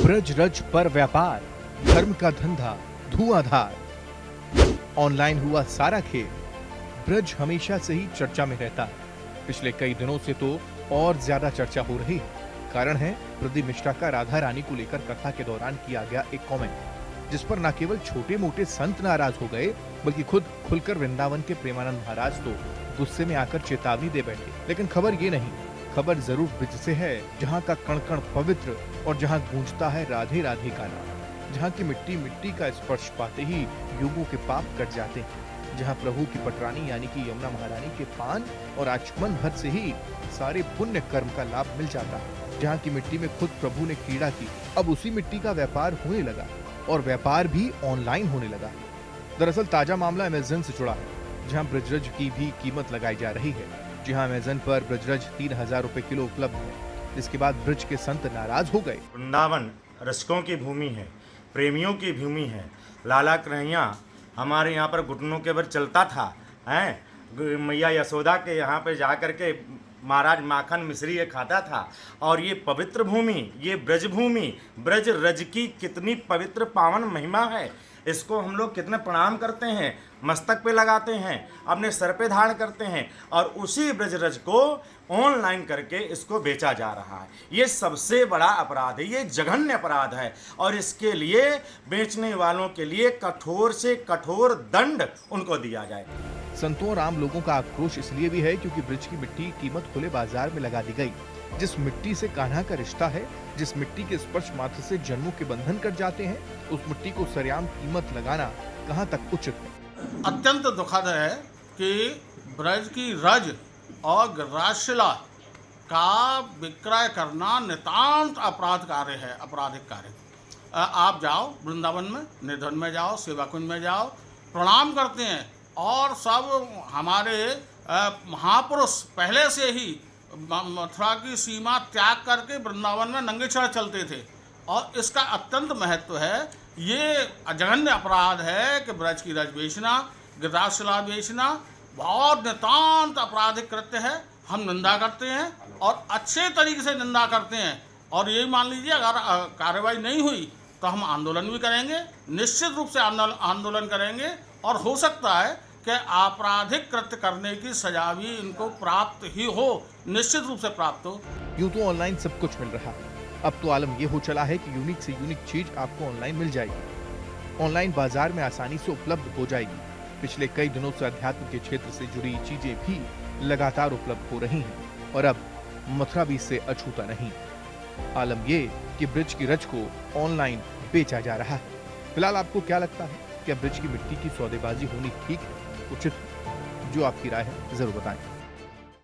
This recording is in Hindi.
ब्रज रज पर व्यापार, धर्म का धंधा धुआंधार, ऑनलाइन हुआ सारा खेल। ब्रज हमेशा से ही चर्चा में रहता है। पिछले कई दिनों से तो और ज्यादा चर्चा हो रही है। कारण है प्रदीप मिश्रा का राधा रानी को लेकर कथा के दौरान किया गया एक कमेंट, जिस पर न केवल छोटे मोटे संत नाराज हो गए, बल्कि खुद खुलकर वृंदावन के प्रेमानंद महाराज तो गुस्से में आकर चेतावनी दे बैठे। लेकिन खबर ये नहीं, खबर जरूर ब्रज से है, जहाँ का कण कण पवित्र और जहाँ गूंजता है राधे राधे का नाम, जहाँ की मिट्टी मिट्टी का स्पर्श पाते ही युगों के पाप कट जाते हैं, जहाँ प्रभु की पटरानी यानी कि यमुना महारानी के पान और आचमन भर से ही सारे पुण्य कर्म का लाभ मिल जाता है, जहाँ की मिट्टी में खुद प्रभु ने क्रीड़ा की। अब उसी मिट्टी का व्यापार होने लगा और व्यापार भी ऑनलाइन होने लगा। दरअसल ताजा मामला अमेज़न से जुड़ा है, जहाँ ब्रजरज की भी कीमत लगाई जा रही है। जी हाँ, अमेज़न पर ब्रजरज 3000 रुपए किलो उपलब्ध है, जिसके बाद ब्रज के संत नाराज हो गए। वृंदावन रसिकों की भूमि है, प्रेमियों की भूमि है। लाला कन्हैया हमारे यहाँ पर घुटनों के बल चलता था, हैं मैया यशोदा के यहाँ पे जा कर के महाराज माखन मिश्री ये खाता था। और ये पवित्र भूमि, ये ब्रज भूमि, ब्रज रज की कितनी पवित्र पावन महिमा है। इसको हम लोग कितने प्रणाम करते हैं, मस्तक पे लगाते हैं, अपने सर पे धारण करते हैं, और उसी ब्रज रज को ऑनलाइन करके इसको बेचा जा रहा है। ये सबसे बड़ा अपराध है, ये जघन्य अपराध है, और इसके लिए बेचने वालों के लिए कठोर से कठोर दंड उनको दिया जाए। संतों और आम लोगों का आक्रोश इसलिए भी है क्योंकि ब्रज की मिट्टी की कीमत खुले बाजार में लगा दी गई। जिस मिट्टी से कान्हा का रिश्ता है, जिस मिट्टी के स्पर्श मात्र से जन्मों के बंधन कट जाते हैं, उस मिट्टी को सरेआम कीमत लगाना कहां तक उचित है। अत्यंत दुखद है कि ब्रज की रज और ग्रासशिला का विक्रय करना नितांत अपराध कार्य है, आपराधिक कार्य। आप जाओ वृंदावन में, निर्धन में जाओ, सेवा कुंज में जाओ, प्रणाम करते हैं, और सब हमारे महापुरुष पहले से ही मथुरा की सीमा त्याग करके वृंदावन में नंगे चढ़ चलते थे, और इसका अत्यंत महत्व है। ये जघन्य अपराध है कि ब्रज की रज बेचना, गिरदाशिला बेचना बहुत नितांत आपराधिक कृत्य है। हम निंदा करते हैं और अच्छे तरीके से निंदा करते हैं, और यही मान लीजिए अगर कार्रवाई नहीं हुई तो हम आंदोलन भी करेंगे, निश्चित रूप से आंदोलन करेंगे, और हो सकता है कि आपराधिक कृत्य करने की सजा भी इनको प्राप्त ही हो, निश्चित रूप से प्राप्त हो। यूं तो ऑनलाइन सब कुछ मिल रहा है। अब तो आलम ये हो चला है कि यूनिक से यूनिक चीज आपको ऑनलाइन मिल जाएगी, ऑनलाइन बाजार में आसानी से उपलब्ध हो जाएगी। पिछले कई दिनों से अध्यात्म के क्षेत्र से जुड़ी चीजें भी लगातार उपलब्ध हो रही हैं, और अब मथुरा भी इससे अछूता नहीं। आलम ये कि ब्रज की रज को ऑनलाइन बेचा जा रहा है। फिलहाल आपको क्या लगता है, क्या ब्रज की मिट्टी की सौदेबाजी होनी ठीक है, उचित? जो आपकी राय है जरूर बताएं।